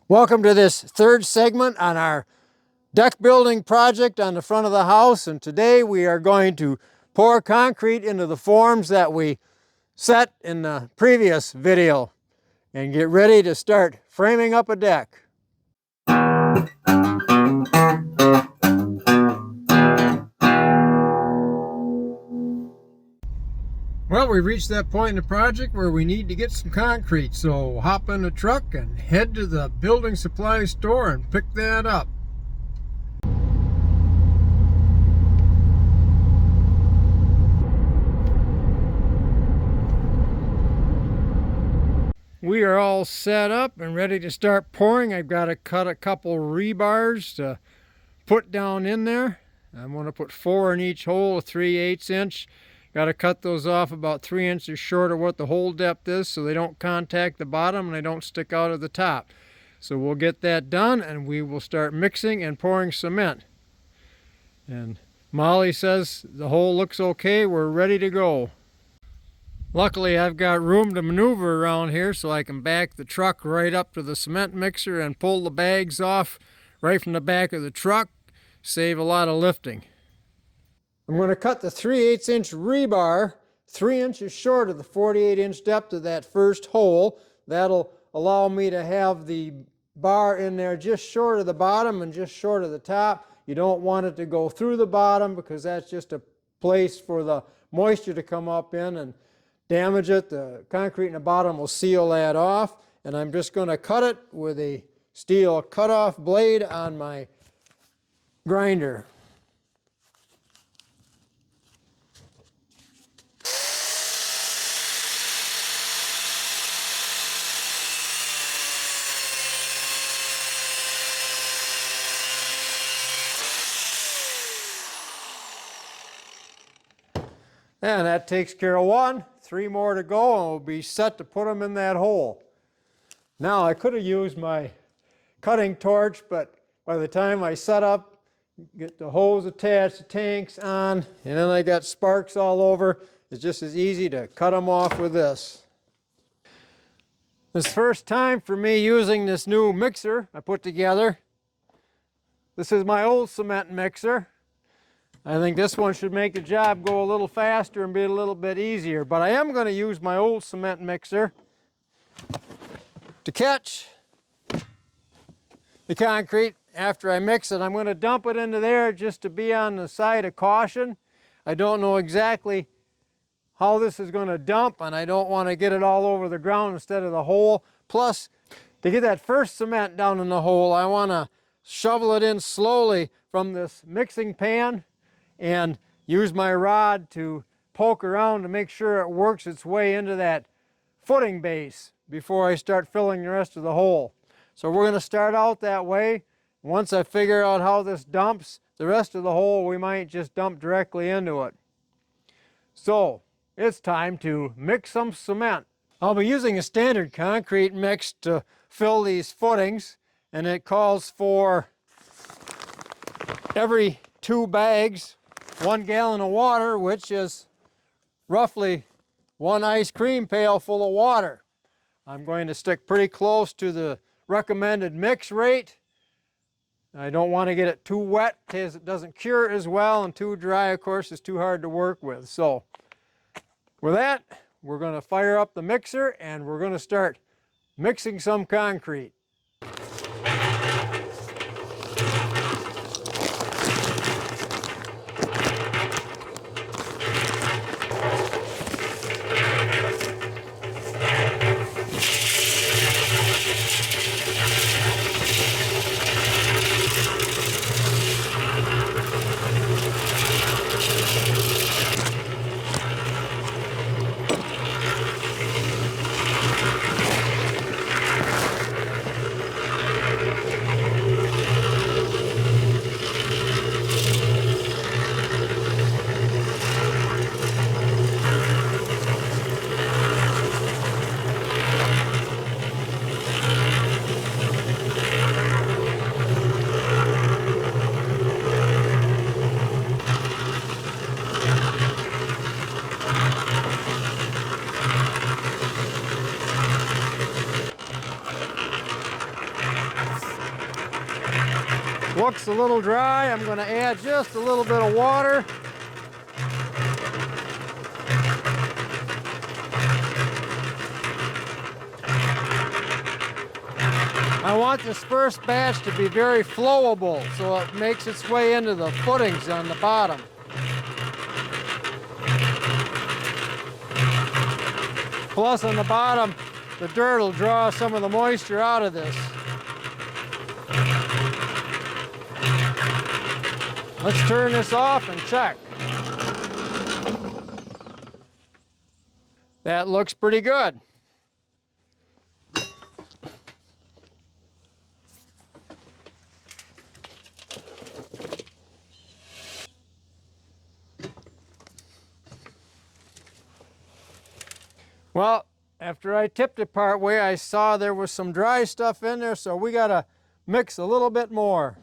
Welcome to this third segment on our deck building project on the front of the house, and today we are going to pour concrete into the forms that we set in the previous video and get ready to start framing up a deck. Well, we reached that point in the project where we need to get some concrete, so hop in the truck and head to the building supply store and pick that up. We are all set up and ready to start pouring. I've got to cut a couple rebars to put down in there. I'm going to put 4 in each hole, a 3/8 inch. Got to cut those off about 3 inches short of what the hole depth is so they don't contact the bottom and they don't stick out of the top. So we'll get that done and we will start mixing and pouring cement. And Molly says the hole looks okay, we're ready to go. Luckily I've got room to maneuver around here so I can back the truck right up to the cement mixer and pull the bags off right from the back of the truck, save a lot of lifting. I'm going to cut the 3/8 inch rebar 3 inches short of the 48 inch depth of that first hole. That'll allow me to have the bar in there just short of the bottom and just short of the top. You don't want it to go through the bottom because that's just a place for the moisture to come up in and damage it. The concrete in the bottom will seal that off, and I'm just going to cut it with a steel cutoff blade on my grinder. And that takes care of one. 3 more to go and we'll be set to put them in that hole. Now I could have used my cutting torch, but by the time I set up, get the hose attached, the tanks on, and then I got sparks all over, it's just as easy to cut them off with this. This is the first time for me using this new mixer I put together. This is my old cement mixer. I think this one should make the job go a little faster and be a little bit easier, but I am going to use my old cement mixer to catch the concrete after I mix it. I'm going to dump it into there just to be on the side of caution. I don't know exactly how this is going to dump, and I don't want to get it all over the ground instead of the hole. Plus, to get that first cement down in the hole, I want to shovel it in slowly from this mixing pan and use my rod to poke around to make sure it works its way into that footing base before I start filling the rest of the hole. So we're going to start out that way. Once I figure out how this dumps, the rest of the hole we might just dump directly into it. So it's time to mix some cement. I'll be using a standard concrete mix to fill these footings, and it calls for every 2 bags 1 gallon of water, which is roughly 1 ice cream pail full of water. I'm going to stick pretty close to the recommended mix rate. I don't want to get it too wet because it doesn't cure as well, and too dry, of course, is too hard to work with. So with that, we're going to fire up the mixer and we're going to start mixing some concrete. Looks a little dry. I'm going to add just a little bit of water. I want this first batch to be very flowable, so it makes its way into the footings on the bottom. Plus on the bottom, the dirt will draw some of the moisture out of this. Let's turn this off and check. That looks pretty good. Well, after I tipped it part way, I saw there was some dry stuff in there, so we gotta mix a little bit more.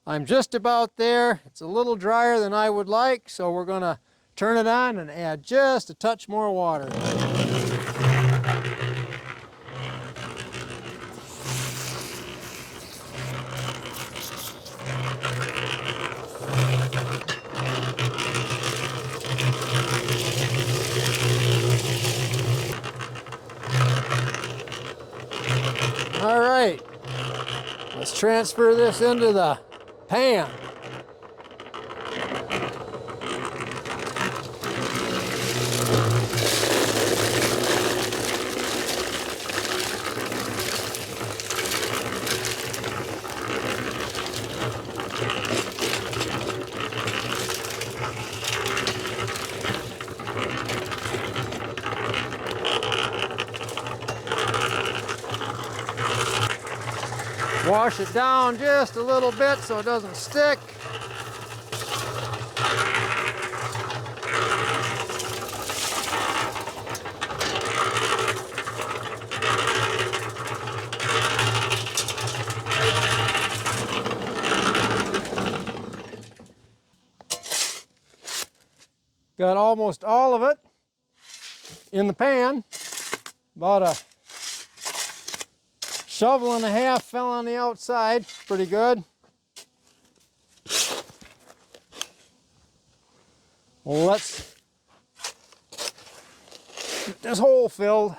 I'm just about there. It's a little drier than I would like, so we're going to turn it on and add just a touch more water. All right, let's transfer this into the pan. Wash it down just a little bit so it doesn't stick. Got almost all of it in the pan. About a shovel and a half fell on the outside. Pretty good. Well, let's get this hole filled.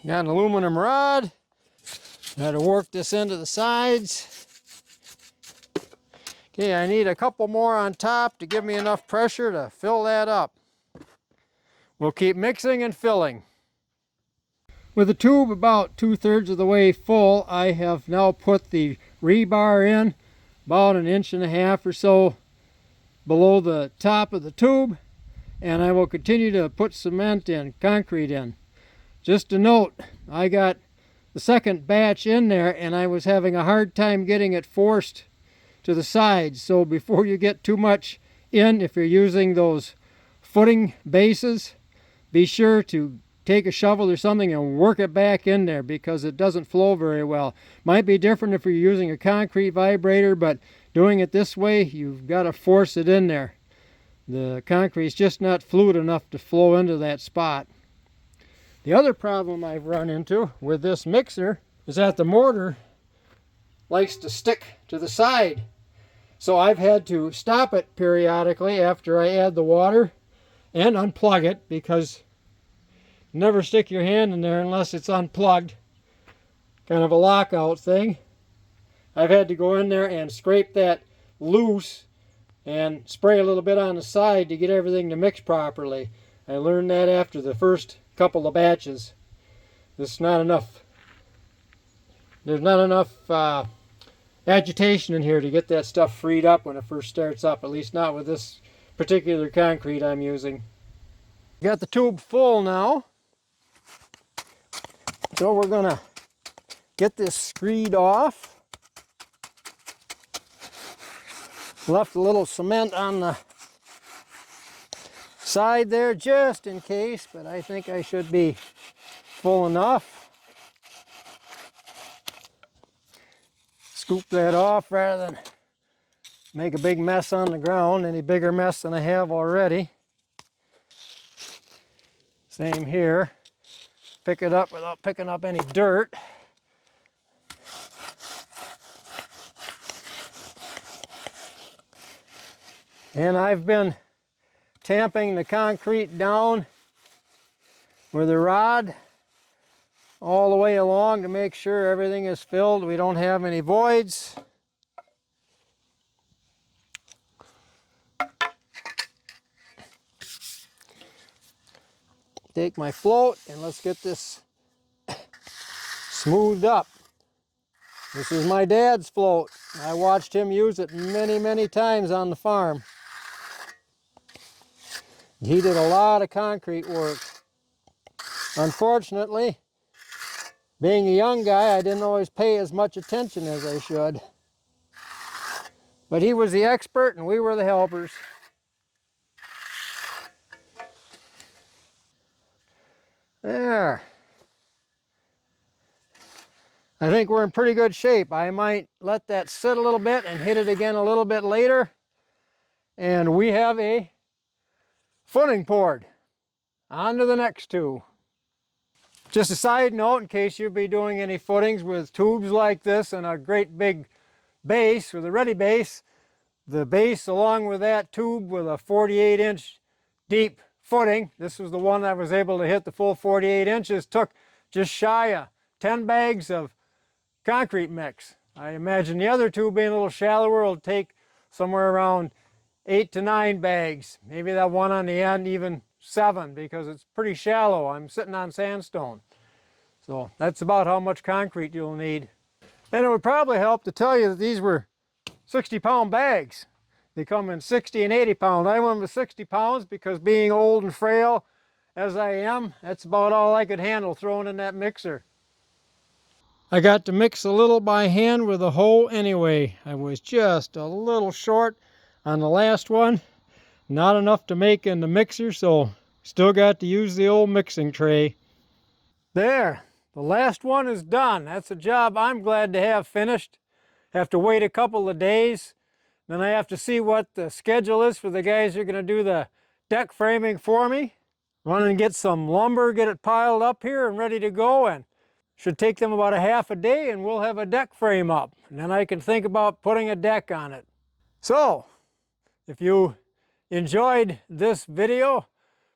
Got an aluminum rod. Got to work this into the sides. Okay, I need a couple more on top to give me enough pressure to fill that up. We'll keep mixing and filling. With the tube about 2/3 of the way full, I have now put the rebar in about 1.5 inches or so below the top of the tube, and I will continue to put cement and concrete in. Just a note, I got the second batch in there and I was having a hard time getting it forced to the sides. So before you get too much in, if you're using those footing bases, be sure to take a shovel or something and work it back in there because it doesn't flow very well. Might be different if you're using a concrete vibrator, but doing it this way, you've got to force it in there. The concrete's just not fluid enough to flow into that spot. The other problem I've run into with this mixer is that the mortar likes to stick to the side. So I've had to stop it periodically after I add the water and unplug it, because never stick your hand in there unless it's unplugged. Kind of a lockout thing. I've had to go in there and scrape that loose and spray a little bit on the side to get everything to mix properly. I learned that after the first couple of batches. There's not enough agitation in here to get that stuff freed up when it first starts up, at least not with this particular concrete I'm using. Got the tube full now, so we're gonna get this screed off. Left a little cement on the side there just in case, but I think I should be full enough. Scoop that off rather than make a big mess on the ground, any bigger mess than I have already. Same here. Pick it up without picking up any dirt. And I've been tamping the concrete down with a rod all the way along to make sure everything is filled. We don't have any voids. Take my float and let's get this smoothed up. This is my dad's float. I watched him use it many, many times on the farm. He did a lot of concrete work. Unfortunately, being a young guy, I didn't always pay as much attention as I should. But he was the expert and we were the helpers. There. I think we're in pretty good shape. I might let that sit a little bit and hit it again a little bit later. And we have a footing poured. On to the next two. Just a side note, in case you'll be doing any footings with tubes like this and a great big base with a ready base, the base along with that tube with a 48-inch deep footing, this was the one that was able to hit the full 48 inches, took just shy of 10 bags of concrete mix. I imagine the other tube being a little shallower will take somewhere around 8 to 9 bags. Maybe that one on the end even 7 because it's pretty shallow. I'm sitting on sandstone. So that's about how much concrete you'll need. And it would probably help to tell you that these were 60-pound bags. They come in 60 and 80 pound. I went with 60 pounds because being old and frail as I am, that's about all I could handle throwing in that mixer. I got to mix a little by hand with a hoe anyway. I was just a little short on the last one. Not enough to make in the mixer, so still got to use the old mixing tray. There, the last one is done. That's a job I'm glad to have finished. Have to wait a couple of days. Then I have to see what the schedule is for the guys who are going to do the deck framing for me. Run and get some lumber, get it piled up here and ready to go, and should take them about a half a day and we'll have a deck frame up. And then I can think about putting a deck on it. So, if you enjoyed this video,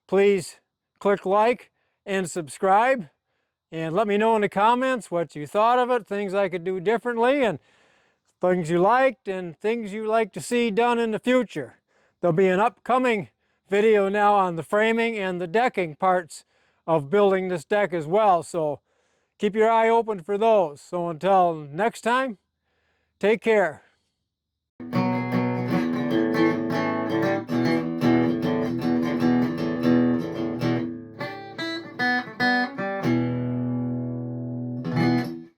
please click like and subscribe. And let me know in the comments what you thought of it, things I could do differently, and things you liked and things you like to see done in the future. There'll be an upcoming video now on the framing and the decking parts of building this deck as well. So keep your eye open for those. So until next time, take care.